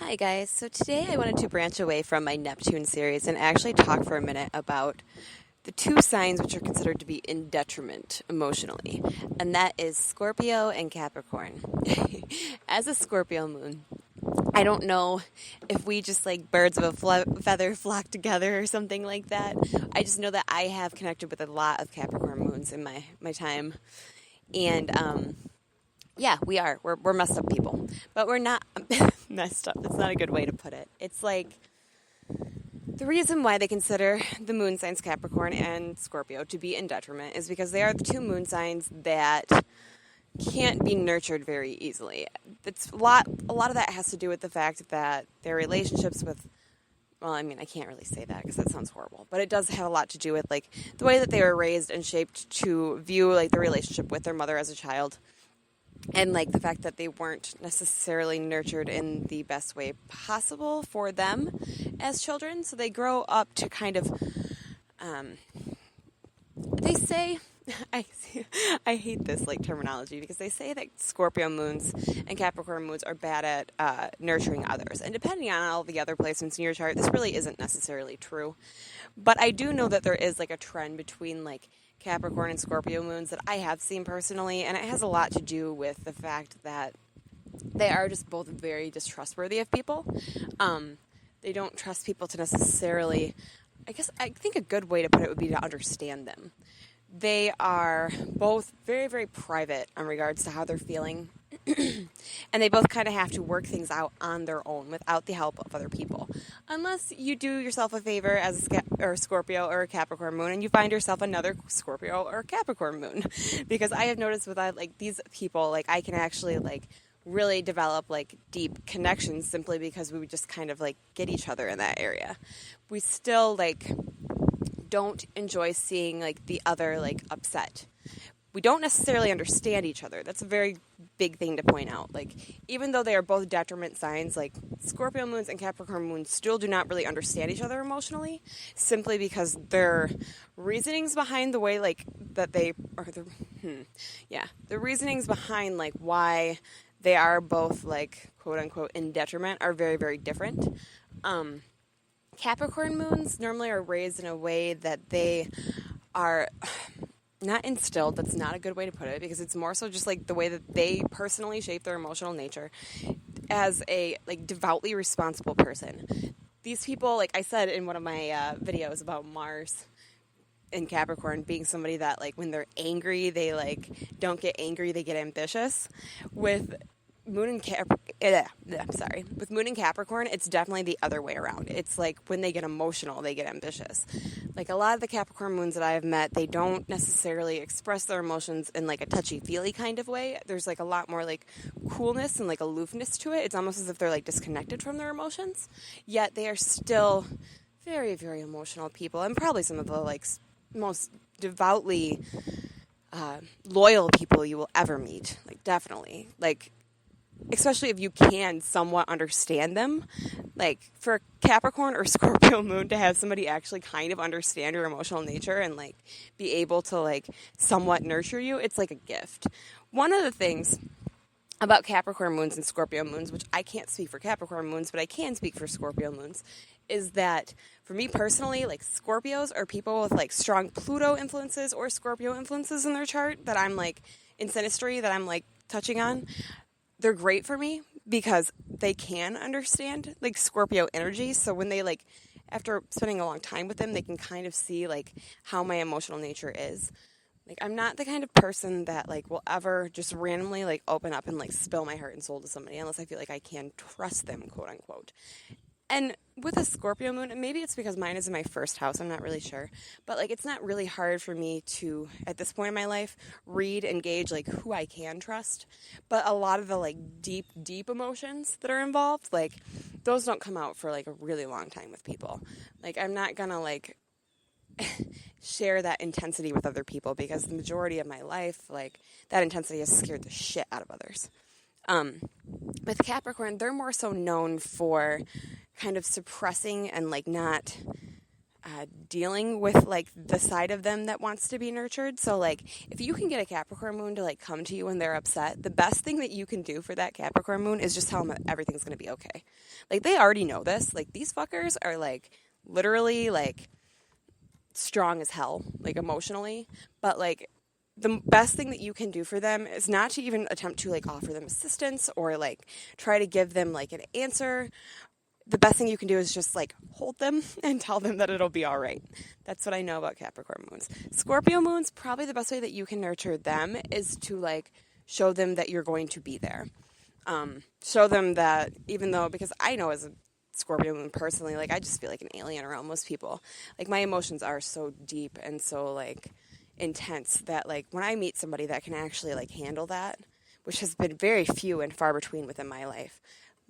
Hi guys, so today I wanted to branch away from my Neptune series and actually talk for a minute about the two signs which are considered to be in detriment emotionally, and that is Scorpio and Capricorn. As a Scorpio moon, I don't know if we just like birds of a feather flock together or something like that. I just know that I have connected with a lot of Capricorn moons in my time, and yeah, we are. We're messed up people. But we're not messed up. That's not a good way to put it. It's like the reason why they consider the moon signs Capricorn and Scorpio to be in detriment is because they are the two moon signs that can't be nurtured very easily. It's a lot of that has to do with the fact that their relationships with, well, I mean, I can't really say that because that sounds horrible, but it does have a lot to do with like the way that they were raised and shaped to view like the relationship with their mother as a child. And like the fact that they weren't necessarily nurtured in the best way possible for them as children. So they grow up to kind of, they say, I hate this like terminology because they say that Scorpio moons and Capricorn moons are bad at nurturing others. And depending on all the other placements in your chart, this really isn't necessarily true. But I do know that there is like a trend between like Capricorn and Scorpio moons that I have seen personally, and it has a lot to do with the fact that they are just both very distrustworthy of people. They don't trust people to necessarily, I think a good way to put it would be to understand them. They are both very, very private in regards to how they're feeling, and they both kind of have to work things out on their own without the help of other people. Unless you do yourself a favor as a Scorpio or a Capricorn moon and you find yourself another Scorpio or Capricorn moon. Because I have noticed with like these people, like I can actually like really develop like deep connections simply because we would just kind of like get each other in that area. We still like don't enjoy seeing like the other like upset. We don't necessarily understand each other. That's a very big thing to point out. Like, even though they are both detriment signs, like Scorpio moons and Capricorn moons still do not really understand each other emotionally, simply because their reasonings behind the way, like, that they are the reasonings behind, like, why they are both, like, quote unquote, in detriment are very, very different. Capricorn moons normally are raised in a way that they are not instilled, that's not a good way to put it, because it's more so just like the way that they personally shape their emotional nature as a like devoutly responsible person. These people, like I said in one of my videos about Mars in Capricorn being somebody that like when they're angry, they like don't get angry, they get ambitious. With Moon and with Moon and Capricorn, it's definitely the other way around. It's like when they get emotional, they get ambitious. Like a lot of the Capricorn moons that I have met, they don't necessarily express their emotions in like a touchy-feely kind of way. There's like a lot more like coolness and like aloofness to it. It's almost as if they're like disconnected from their emotions, yet they are still very, very emotional people, and probably some of the like most devoutly loyal people you will ever meet. Like definitely, like. Especially if you can somewhat understand them. Like, for Capricorn or Scorpio moon to have somebody actually kind of understand your emotional nature and, like, be able to, like, somewhat nurture you, it's like a gift. One of the things about Capricorn moons and Scorpio moons, which I can't speak for Capricorn moons, but I can speak for Scorpio moons, is that for me personally, like, Scorpios are people with, like, strong Pluto influences or Scorpio influences in their chart that I'm, like, in synastry that I'm, like, touching on. They're great for me because they can understand like Scorpio energy. So when they like, after spending a long time with them, they can kind of see like how my emotional nature is. Like I'm not the kind of person that like will ever just randomly like open up and like spill my heart and soul to somebody unless I feel like I can trust them, quote unquote. And with a Scorpio moon, and maybe it's because mine is in my first house, I'm not really sure, but like it's not really hard for me to, at this point in my life, read and gauge like who I can trust. But a lot of the like deep, deep emotions that are involved, like those don't come out for like a really long time with people. Like I'm not gonna like share that intensity with other people because the majority of my life, like that intensity has scared the shit out of others. With Capricorn, they're more so known for kind of suppressing and like not dealing with like the side of them that wants to be nurtured. So like if you can get a Capricorn moon to like come to you when they're upset, the best thing that you can do for that Capricorn moon is just tell them that everything's going to be okay. Like they already know this. Like these fuckers are like literally like strong as hell, like emotionally, but like the best thing that you can do for them is not to even attempt to like offer them assistance or like try to give them like an answer. The best thing you can do is just like hold them and tell them that it'll be all right. That's what I know about Capricorn moons. Scorpio moons, probably the best way that you can nurture them is to like show them that you're going to be there. Show them that even though, because I know as a Scorpio moon personally, like I just feel like an alien around most people. Like my emotions are so deep and so like intense that like when I meet somebody that can actually like handle that, which has been very few and far between within my life,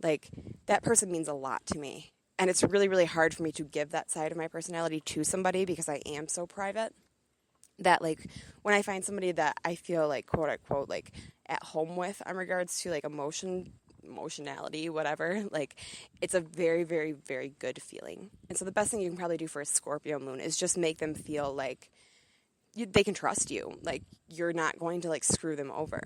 like that person means a lot to me. And it's really, really hard for me to give that side of my personality to somebody because I am so private that like when I find somebody that I feel like quote unquote like at home with in regards to like emotionality, whatever, like it's a very, very, very good feeling. And so the best thing you can probably do for a Scorpio moon is just make them feel like they can trust you, like you're not going to like screw them over,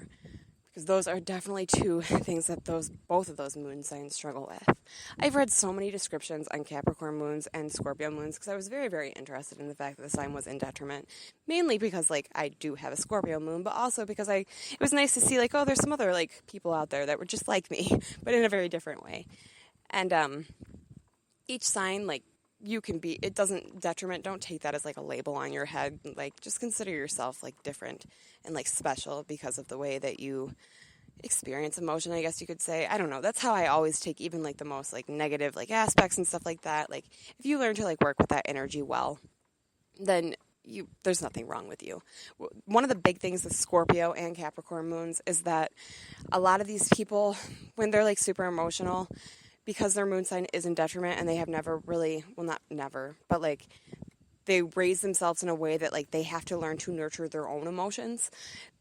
because those are definitely two things that both of those moon signs struggle with. I've read so many descriptions on Capricorn moons and Scorpio moons because I was very, very interested in the fact that the sign was in detriment, mainly because like I do have a Scorpio moon, but also because it was nice to see like, oh, there's some other like people out there that were just like me, but in a very different way. And each sign, like, you can be, it doesn't detriment, don't take that as like a label on your head, like just consider yourself like different and like special because of the way that you experience emotion, I guess you could say. I don't know, that's how I always take even like the most like negative like aspects and stuff like that. Like if you learn to like work with that energy well, then there's nothing wrong with you. One of the big things with Scorpio and Capricorn moons is that a lot of these people, when they're like super emotional, because their moon sign is in detriment and they have never really, well, not never, but like they raise themselves in a way that like they have to learn to nurture their own emotions.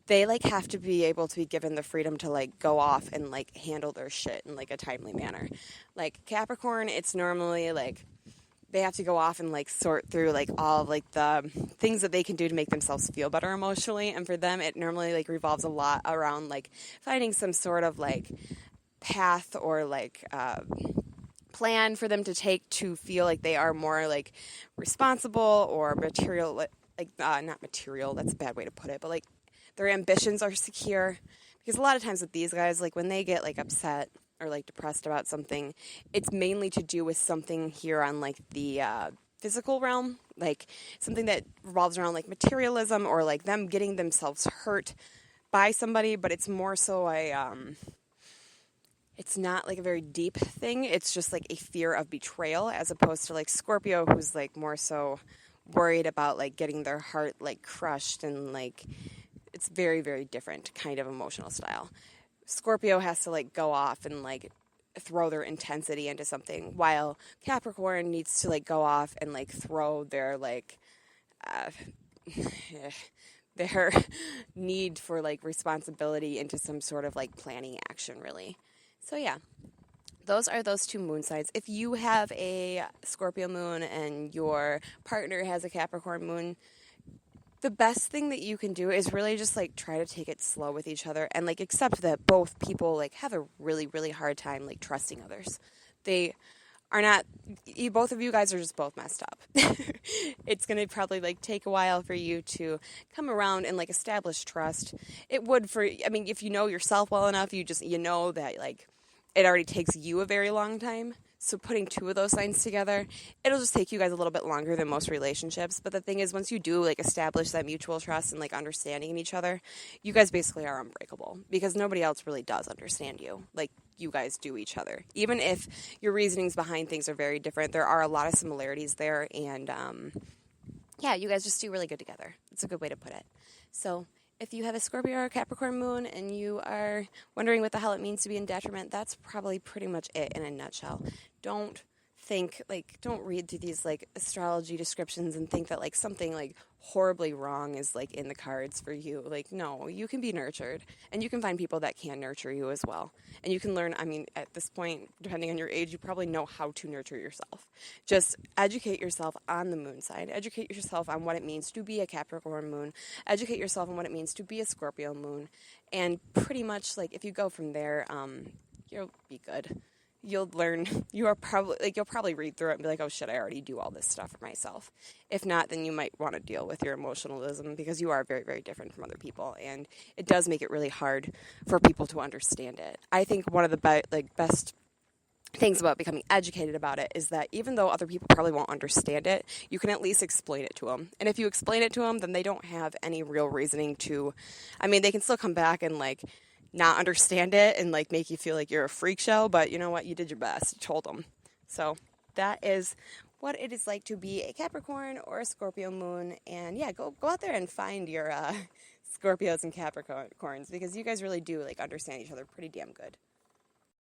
They like have to be able to be given the freedom to like go off and like handle their shit in like a timely manner. Like Capricorn, it's normally like they have to go off and like sort through like all of like the things that they can do to make themselves feel better emotionally. And for them, it normally like revolves a lot around like finding some sort of like path or like plan for them to take to feel like they are more like responsible or material, like not material, that's a bad way to put it, but like their ambitions are secure. Because a lot of times with these guys, like when they get like upset or like depressed about something, it's mainly to do with something here on like the physical realm, like something that revolves around like materialism or like them getting themselves hurt by somebody. But it's more so it's not like a very deep thing. It's just like a fear of betrayal, as opposed to like Scorpio, who's like more so worried about like getting their heart like crushed, and like it's very, very different kind of emotional style. Scorpio has to like go off and like throw their intensity into something, while Capricorn needs to like go off and like throw their like their need for like responsibility into some sort of like planning action, really. So yeah, those are those two moon signs. If you have a Scorpio moon and your partner has a Capricorn moon, the best thing that you can do is really just like try to take it slow with each other and like accept that both people like have a really, really hard time like trusting others. They are not, both of you guys are just both messed up. It's going to probably like take a while for you to come around and like establish trust. It would if you know yourself well enough, you know that like it already takes you a very long time. So putting two of those signs together, it'll just take you guys a little bit longer than most relationships. But the thing is, once you do like establish that mutual trust and like understanding in each other, you guys basically are unbreakable, because nobody else really does understand you like you guys do each other. Even if your reasonings behind things are very different, there are a lot of similarities there. And yeah, you guys just do really good together. It's a good way to put it. So if you have a Scorpio or a Capricorn moon and you are wondering what the hell it means to be in detriment, that's probably pretty much it in a nutshell. Don't think, like, don't read through these, like, astrology descriptions and think that, like, something, like, horribly wrong is, like, in the cards for you. Like, no, you can be nurtured, and you can find people that can nurture you as well. And you can learn, I mean, at this point, depending on your age, you probably know how to nurture yourself. Just educate yourself on the moon side. Educate yourself on what it means to be a Capricorn moon. Educate yourself on what it means to be a Scorpio moon. And pretty much, like, if you go from there, you'll be good. You'll learn, you'll probably read through it and be like, oh shit, I already do all this stuff for myself. If not, then you might want to deal with your emotionalism, because you are very, very different from other people, and it does make it really hard for people to understand it. I think one of the best things about becoming educated about it is that even though other people probably won't understand it, you can at least explain it to them. And if you explain it to them, then they don't have any real reasoning to, I mean, they can still come back and, like, not understand it and, like, make you feel like you're a freak show, but you know what? You did your best. You told them. So that is what it is like to be a Capricorn or a Scorpio moon. And yeah, go out there and find your Scorpios and Capricorns, because you guys really do, like, understand each other pretty damn good.